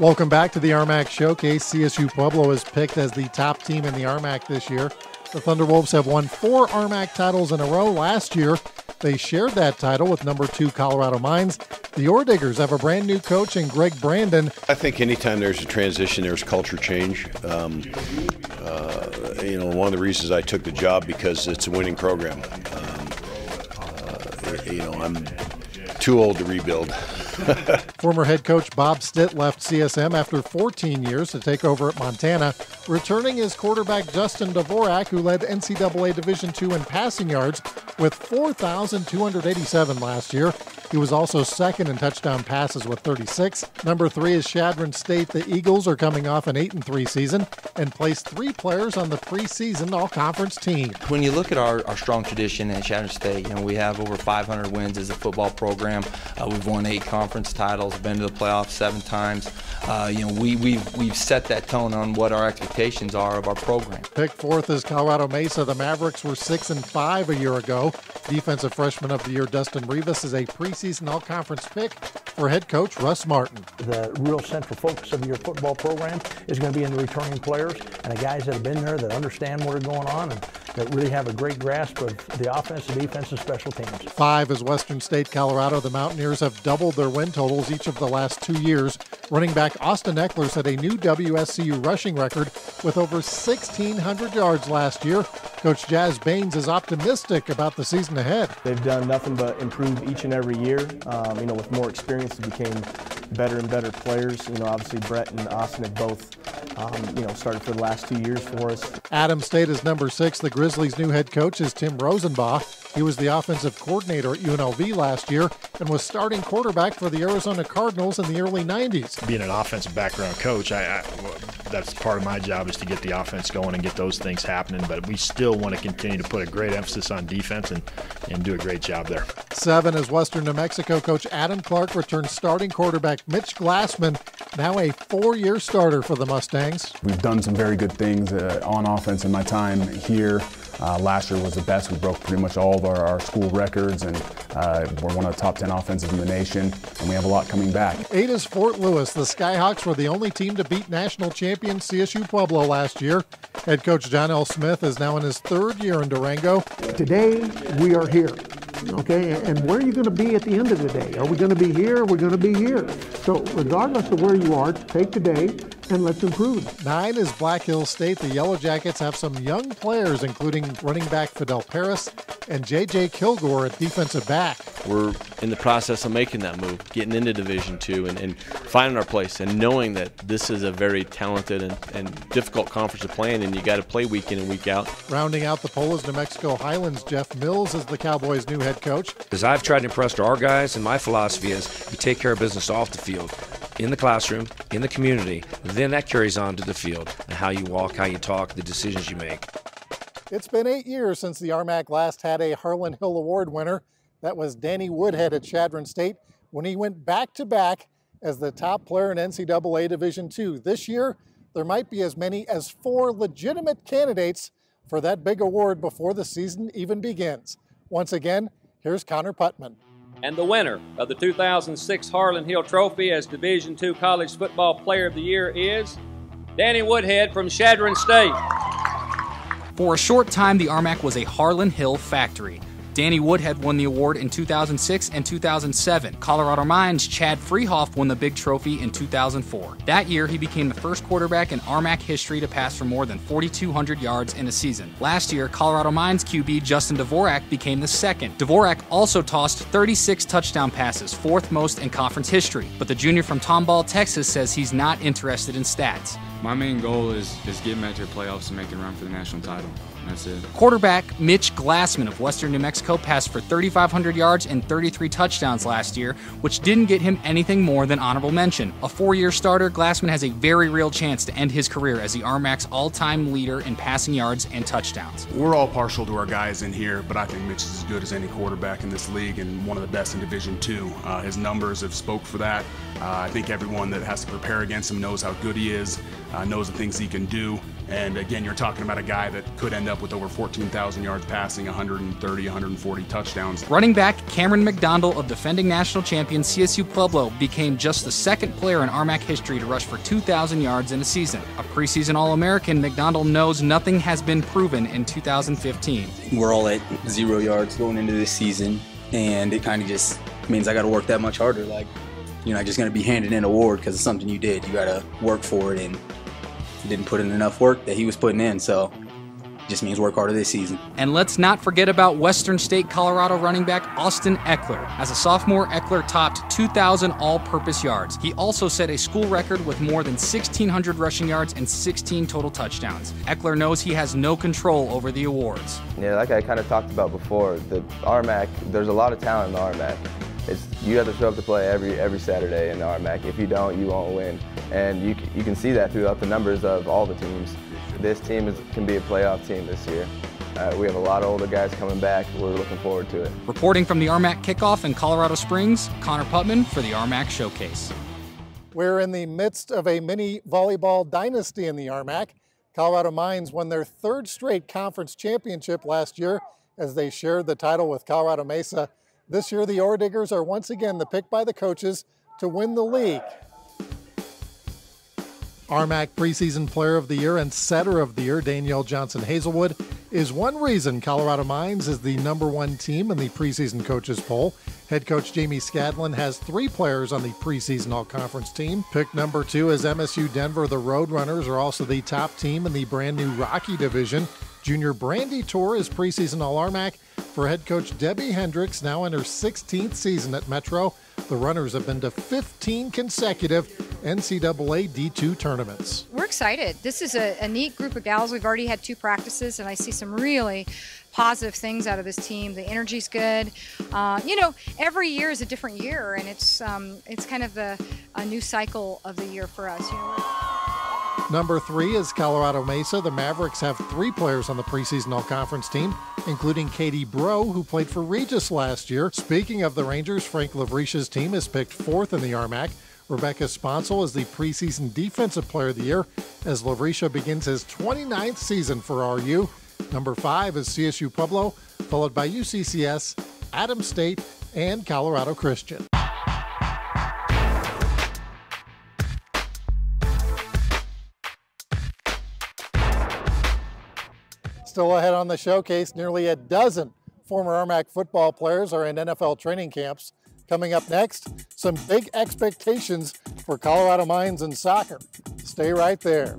Welcome back to the RMAC Showcase. CSU Pueblo is picked as the top team in the RMAC this year. The Thunderwolves have won 4 RMAC titles in a row. Last year, they shared that title with number 2 Colorado Mines. The Orediggers have a brand new coach in Gregg Brandon. I think anytime there's a transition, there's culture change. One of the reasons I took the job because it's a winning program. I'm too old to rebuild. Former head coach Bob Stitt left CSM after 14 years to take over at Montana. Returning is quarterback Justin Dvorak, who led NCAA Division II in passing yards with 4,287 last year. He was also second in touchdown passes with 36. Number 3 is Chadron State. The Eagles are coming off an 8-3 season and placed 3 players on the preseason all-conference team. When you look at our strong tradition at Chadron State, we have over 500 wins as a football program. We've won 8 conference titles, been to the playoffs 7 times. We've set that tone on what our expectations are of our program. Picked 4th is Colorado Mesa. The Mavericks were 6-5 a year ago. Defensive Freshman of the Year Dustin Rivas is a preseason all-conference pick for head coach Russ Martin. The real central focus of your football program is going to be in the returning players and the guys that have been there that understand what is going on and that really have a great grasp of the offense, the defense, and special teams. 5 is Western State Colorado. The Mountaineers have doubled their win totals each of the last 2 years. Running back Austin Eckler set a new WSCU rushing record with over 1,600 yards last year. Coach Jazz Baines is optimistic about the season ahead. They've done nothing but improve each and every year. With more experience, they became better and better players. Obviously Brett and Austin have both, started for the last 2 years for us. Adams State is number 6. The Grizzlies' new head coach is Tim Rosenbach. He was the offensive coordinator at UNLV last year and was starting quarterback for the Arizona Cardinals in the early 90s. Being an offensive background coach, that's part of my job is to get the offense going and get those things happening, but we still want to continue to put a great emphasis on defense and do a great job there. 7 is Western New Mexico coach Adam Clark returns starting quarterback Mitch Glassman, now a 4-year starter for the Mustangs. We've done some very good things on offense in my time here. Last year was the best. We broke pretty much all of our school records, and we're one of the top 10 offenses in the nation, and we have a lot coming back. 8 is Fort Lewis. The Skyhawks were the only team to beat national champion CSU Pueblo last year. Head coach John L. Smith is now in his 3rd year in Durango. Today, we are here. Okay, and where are you going to be at the end of the day? Are we going to be here? Or are we going to be here? So regardless of where you are, take today and let's improve. 9 is Black Hills State. The Yellow Jackets have some young players, including running back Fidel Paris and J.J. Kilgore at defensive back. We're in the process of making that move, getting into Division II and finding our place and knowing that this is a very talented and difficult conference to play in, and you got to play week in and week out. Rounding out the poll is New Mexico Highlands. Jeff Mills is the Cowboys' new head coach. As I've tried to impress our guys, and my philosophy is you take care of business off the field, in the classroom, in the community, then that carries on to the field and how you walk, how you talk, the decisions you make. It's been 8 years since the RMAC last had a Harlon Hill Award winner. That was Danny Woodhead at Chadron State when he went back-to-back as the top player in NCAA Division II. This year, there might be as many as 4 legitimate candidates for that big award before the season even begins. Once again, here's Connor Putman. And the winner of the 2006 Harlon Hill Trophy as Division II College Football Player of the Year is Danny Woodhead from Chadron State. For a short time, the RMAC was a Harlon Hill factory. Danny Woodhead won the award in 2006 and 2007. Colorado Mines' Chad Freehoff won the big trophy in 2004. That year, he became the first quarterback in RMAC history to pass for more than 4,200 yards in a season. Last year, Colorado Mines QB Justin Dvorak became the second. Dvorak also tossed 36 touchdown passes, 4th most in conference history. But the junior from Tomball, Texas says he's not interested in stats. My main goal is getting back to the playoffs and making a run for the national title. That's it. Quarterback Mitch Glassman of Western New Mexico passed for 3,500 yards and 33 touchdowns last year, which didn't get him anything more than honorable mention. A 4-year starter, Glassman has a very real chance to end his career as the RMAC's all-time leader in passing yards and touchdowns. We're all partial to our guys in here, but I think Mitch is as good as any quarterback in this league and one of the best in Division II. His numbers have spoke for that. I think everyone that has to prepare against him knows how good he is, knows the things he can do, And again, you're talking about a guy that could end up with over 14,000 yards passing, 130, 140 touchdowns. Running back Cameron McDonald of defending national champion CSU Pueblo became just the second player in RMAC history to rush for 2,000 yards in a season. A preseason All-American, McDonald knows nothing has been proven in 2015. We're all at 0 yards going into this season, and it kind of just means I got to work that much harder. Like, you're not just going to be handed an award because it's something you did. You got to work for it, and didn't put in enough work that he was putting in, so it just means work harder this season. And let's not forget about Western State Colorado running back Austin Eckler. As a sophomore, Eckler topped 2,000 all-purpose yards. He also set a school record with more than 1,600 rushing yards and 16 total touchdowns. Eckler knows he has no control over the awards. Yeah, like I kind of talked about before, the RMAC, there's a lot of talent in the RMAC. You have to show up to play every Saturday in the RMAC. If you don't, you won't win. And you can see that throughout the numbers of all the teams. This team can be a playoff team this year. We have a lot of older guys coming back. We're looking forward to it. Reporting from the RMAC kickoff in Colorado Springs, Connor Putman for the RMAC Showcase. We're in the midst of a mini volleyball dynasty in the RMAC. Colorado Mines won their third straight conference championship last year as they shared the title with Colorado Mesa. This year, the Ore Diggers are once again the pick by the coaches to win the league. RMAC Preseason Player of the Year and Setter of the Year, Danielle Johnson-Hazelwood, is one reason Colorado Mines is the #1 team in the preseason coaches poll. Head coach Jamie Scadlin has 3 players on the preseason all-conference team. Pick number 2 is MSU Denver. The Roadrunners are also the top team in the brand new Rocky Division. Junior Brandy Tour is preseason All-RMAC for head coach Debbie Hendricks, now in her 16th season at Metro. The Runners have been to 15 consecutive NCAA D2 tournaments. We're excited. This is a neat group of gals. We've already had 2 practices, and I see some really positive things out of this team. The energy's good. You know, every year is a different year, and it's kind of a new cycle of the year for us. You know, Number 3 is Colorado Mesa. The Mavericks have 3 players on the preseason all-conference team, including Katie Bro, who played for Regis last year. Speaking of the Rangers, Frank Lavrisha's team is picked 4th in the RMAC. Rebecca Sponsel is the preseason Defensive Player of the Year as Lavrisha begins his 29th season for RU. Number 5 is CSU Pueblo, followed by UCCS, Adams State, and Colorado Christian. Still ahead on the showcase, nearly a dozen former RMAC football players are in NFL training camps. Coming up next, some big expectations for Colorado Mines in soccer. Stay right there.